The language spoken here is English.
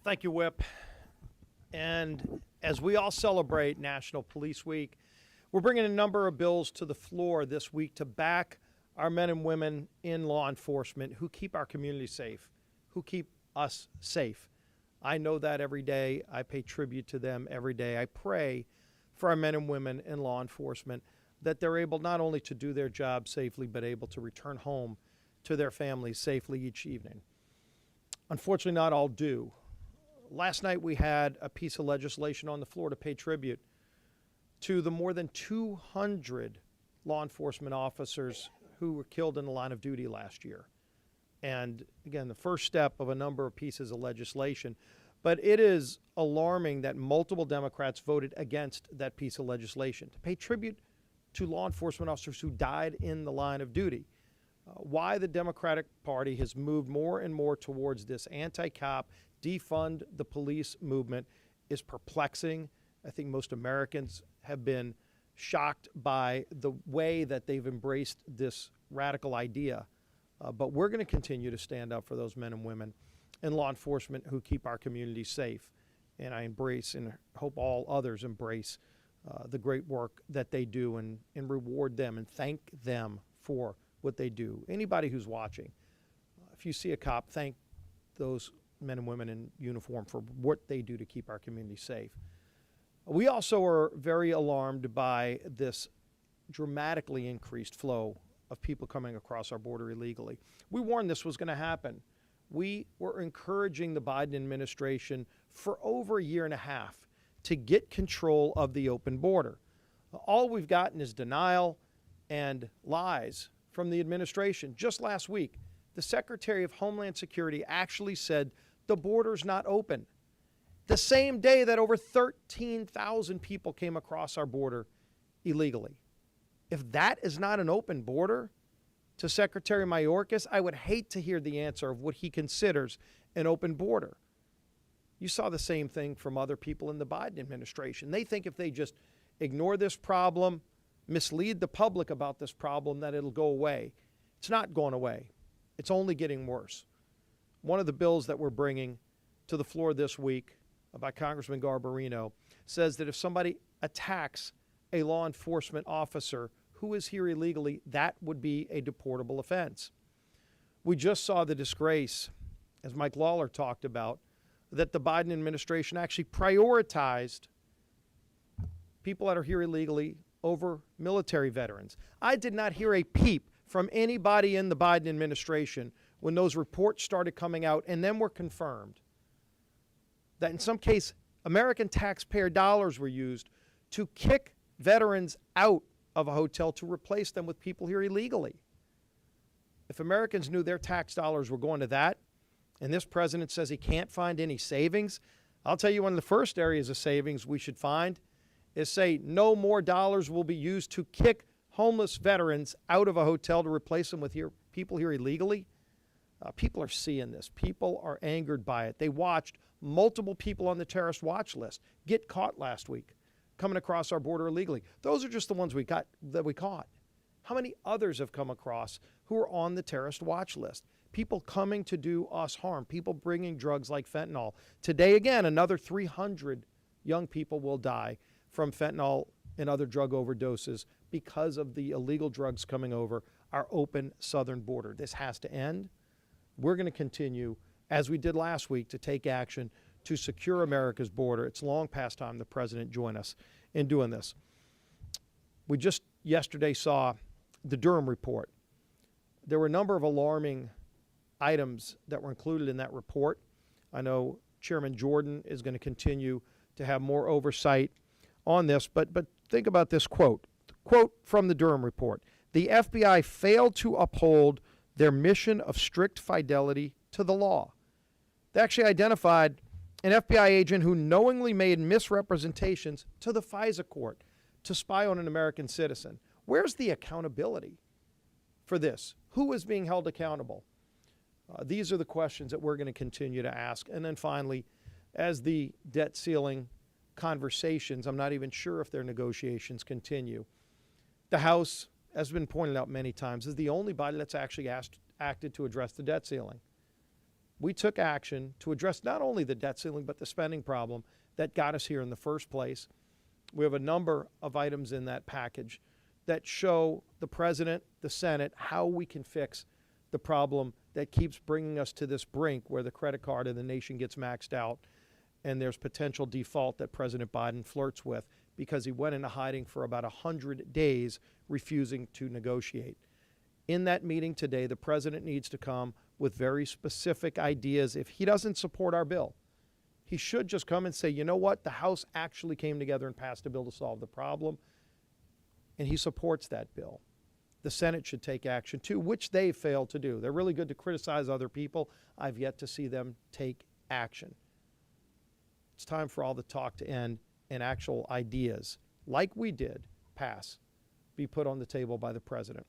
Thank you, Whip. And as we all celebrate National Police Week, we're bringing a number of bills to the floor this week to back our men and women in law enforcement who keep our community safe, who keep us safe. I know that every day. I pay tribute to them every day. I pray for our men and women in law enforcement that they're able not only to do their job safely, but able to return home to their families safely each evening. Unfortunately, not all do. Last night we had a piece of legislation on the floor to pay tribute to the more than 200 law enforcement officers who were killed in the line of duty last year. And again, the first step of a number of pieces of legislation. But it is alarming that multiple Democrats voted against that piece of legislation to pay tribute to law enforcement officers who died in the line of duty. Why the Democratic Party has moved more and more towards this anti-cop, defund the police movement is perplexing. I think most Americans have been shocked by the way that they've embraced this radical idea. But we're going to continue to stand up for those men and women in law enforcement who keep our communities safe. And I embrace and hope all others embrace the great work that they do and reward them and thank them for what they do. Anybody who's watching, if you see a cop, thank those men and women in uniform for what they do to keep our community safe. We also are very alarmed by this dramatically increased flow of people coming across our border illegally. We warned this was going to happen. We were encouraging the Biden administration for over a year and a half to get control of the open border. All we've gotten is denial and lies from the administration. Just last week, the Secretary of Homeland Security actually said the border's not open. The same day that over 13,000 people came across our border illegally. If that is not an open border to Secretary Mayorkas, I would hate to hear the answer of what he considers an open border. You saw the same thing from other people in the Biden administration. They think if they just ignore this problem, mislead the public about this problem, that it'll go away. It's not going away. It's only getting worse. One of the bills that we're bringing to the floor this week by Congressman Garbarino says that if somebody attacks a law enforcement officer who is here illegally, that would be a deportable offense. We just saw the disgrace, as Mike Lawler talked about, that the Biden administration actually prioritized people that are here illegally over military veterans. I did not hear a peep from anybody in the Biden administration when those reports started coming out and then were confirmed that in some case American taxpayer dollars were used to kick veterans out of a hotel to replace them with people here illegally. If Americans knew their tax dollars were going to that, and this president says he can't find any savings, I'll tell you one of the first areas of savings we should find is say no more dollars will be used to kick homeless veterans out of a hotel to replace them with people here illegally. People are seeing this. People are angered by it. They watched multiple people on the terrorist watch list get caught last week coming across our border illegally. Those are just the ones we caught. How many others have come across who are on the terrorist watch list? People coming to do us harm, people bringing drugs like fentanyl. Today, again, another 300 young people will die from fentanyl and other drug overdoses because of the illegal drugs coming over our open southern border. This has to end. We're going to continue, as we did last week, to take action to secure America's border. It's long past time the president join us in doing this. We just yesterday saw the Durham report. There were a number of alarming items that were included in that report. I know Chairman Jordan is going to continue to have more oversight on this, but think about this quote. Quote from the Durham report: "The FBI failed to uphold their mission of strict fidelity to the law." They actually identified an FBI agent who knowingly made misrepresentations to the FISA court to spy on an American citizen. Where's the accountability for this? Who is being held accountable? These are the questions that we're going to continue to ask. And then finally, as the debt ceiling conversations, I'm not even sure if their negotiations continue. The House, as has been pointed out many times, is the only body that's actually acted to address the debt ceiling. we took action to address not only the debt ceiling, but the spending problem that got us here in the first place. We have a number of items in that package that show the President, the Senate, how we can fix the problem that keeps bringing us to this brink where the credit card of the nation gets maxed out and there's potential default that President Biden flirts with because he went into hiding for about 100 days refusing to negotiate. In that meeting today, the President needs to come with very specific ideas. If he doesn't support our bill, he should just come and say, you know what, the House actually came together and passed a bill to solve the problem, and he supports that bill. The Senate should take action too, which they failed to do. They're really good to criticize other people. I've yet to see them take action. It's time for all the talk to end and actual ideas, like we did pass, be put on the table by the President.